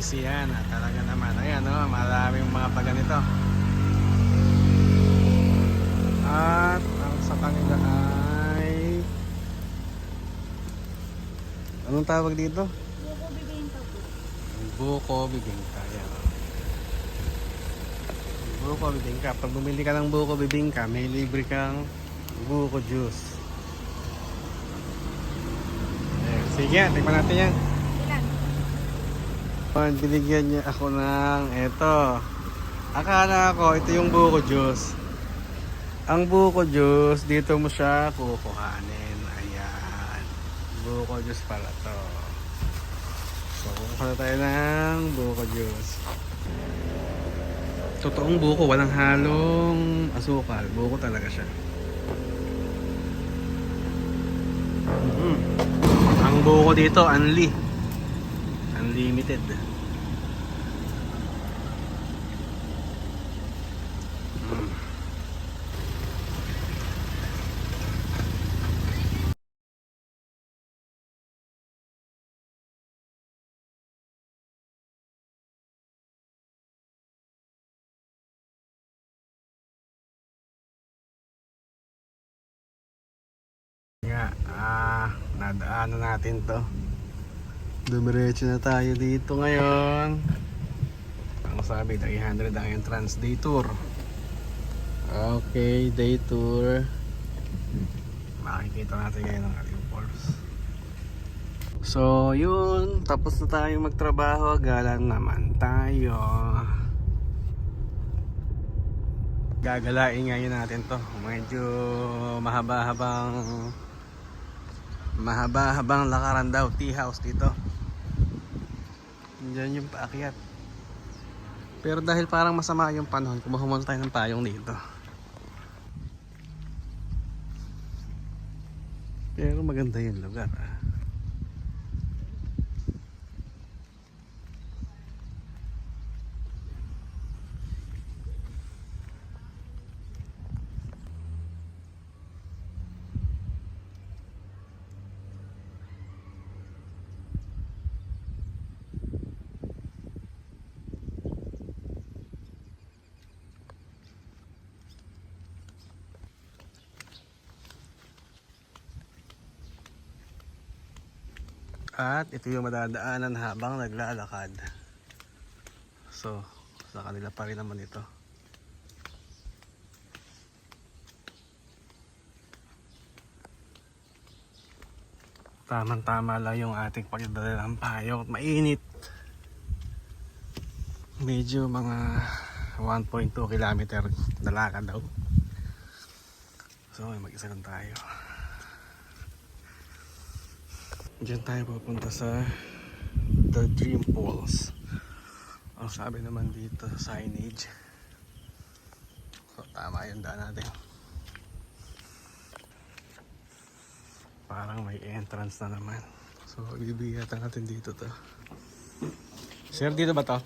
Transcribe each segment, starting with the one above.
busy yan. Talaga naman. Ayan, oh, maraming mga paganito. At ang sa kanila ay anong tawag dito? Buko bibingka po. Buko bibingka. Ayan. Buko bibingka. Pag bumili ka ng buko bibingka, may libre kang buko juice. Ayan. Sige, tikman natin yan. Ilan? Binigyan niya ako ng eto. Akala ko ito yung buko juice. Ang buko juice, dito mo siya kukuhanin. Ayan. Buko juice pala to. So, kukuha na tayo ng buko juice. Totoong buko, walang halong asukal. Buko talaga siya. Ang buko dito, unlimited. Nadaanan natin to. Dumiretso na tayo dito ngayon. Ang sabi 300 ang entrance, day tour. Okay, day tour. Makikita natin ngayon ang ating Falls. So yun, tapos na tayo magtrabaho. Galan naman tayo. Gagalain ngayon natin to. Medyo mahaba-habang lakaran daw. Tea house dito. Diyan yung paakyat. Pero dahil parang masama yung panahon, kumuha muna tayo ng payong dito. Pero maganda yung lugar. At ito yung madadaanan habang naglalakad. So, sa kanila pa rin naman ito. Tamang-tama lang yung ating pagdadala ng payong. Mainit. Medyo mga 1.2 kilometer na lakad daw. So, mag-isa lang tayo. Diyan tayo pupunta sa The Dream Falls. Ang sabi naman dito sa signage. So tama yung daan natin. Parang may entrance na naman. So bibigyan natin dito to. Sir, dito ba to?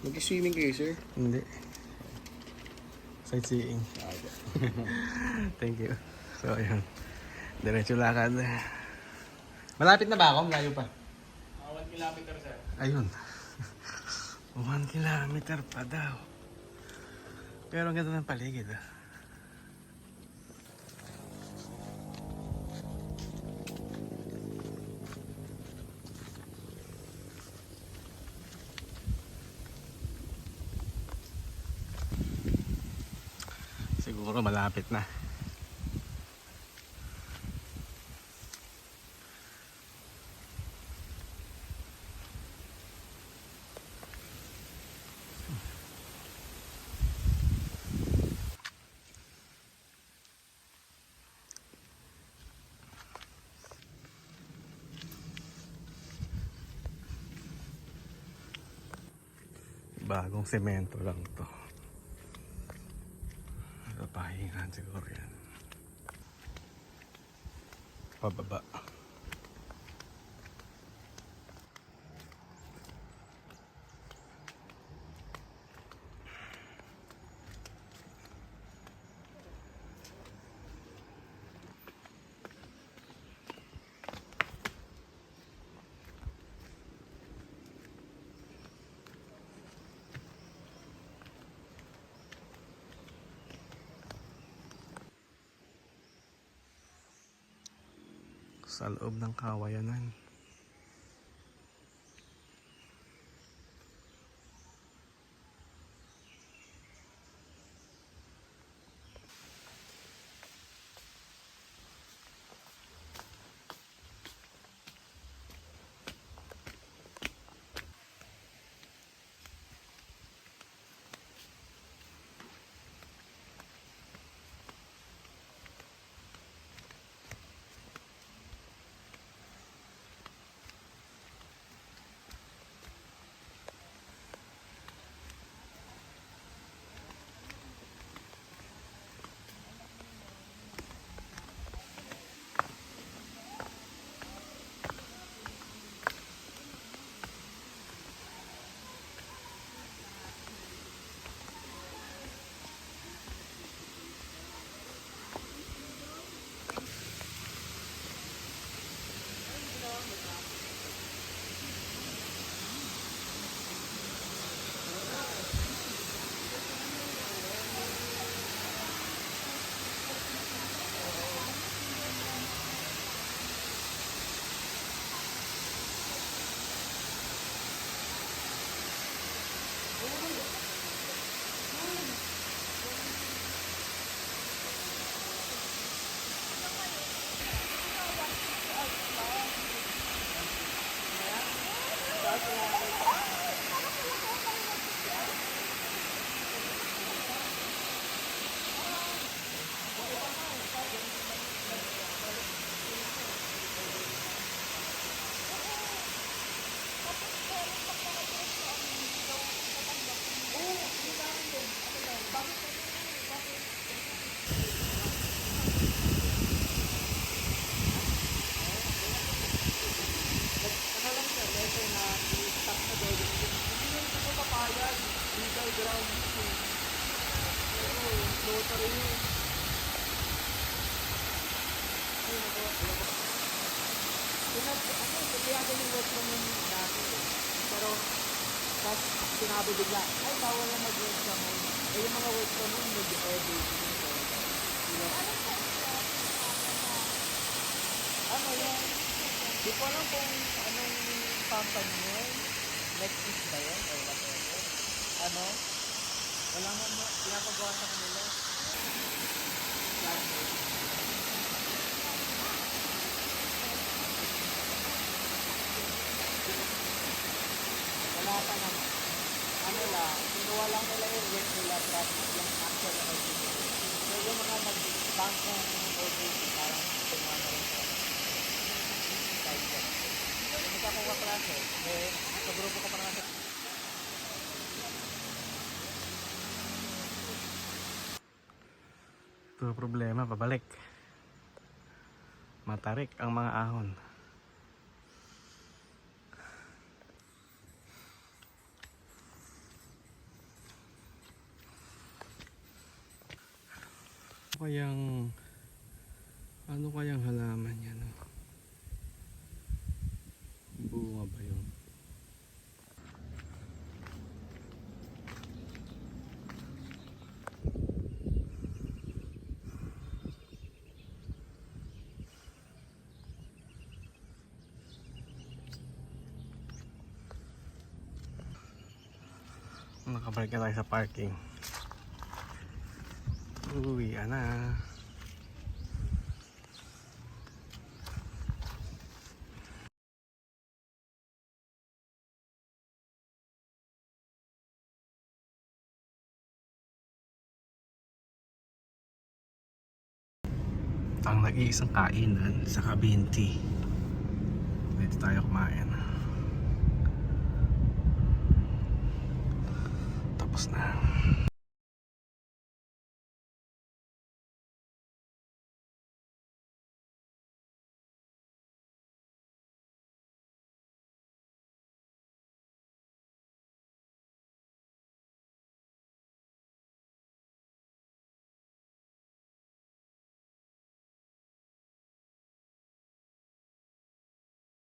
Mag-swimming kayo, sir? Hindi. Sightseeing. Thank you. So ayun. Diretso lakad. Malapit na ba ako? Malayo pa? 1 kilometer, sir. Ayun. 1 kilometer pa daw. Pero ang ganda ng paligid. Siguro malapit na. Bagong semento lang to. Papahingan siguro yan. Pababa. sa loob ng kawayanan. Sinabi bigla, ay bawal na mag-work from home. Eh yung mga work from home, nag-edit. Ano yung, di ko alam kung anong company yun. Nexus ba yun? Or whatever. Ano? Wala nga pinapagawa sa kanila. Wala pa naman. Ano lang, kinuha lang nila yung work nila from yung actual OJT. So yung mga nag-bank ng OJT, parang kinuha na rin sila. Like that. Yung nagkakuha klase, eh, sa grupo ko parang Puro problema, pabalik. Matarik ang mga ahon. Ano kayang halaman yan? Bunga ba yun? Nakabalik na tayo sa parking. Uwi na. Ang nag-iisang kainan sa Kabinti. Dito tayo kumain. Tapos na.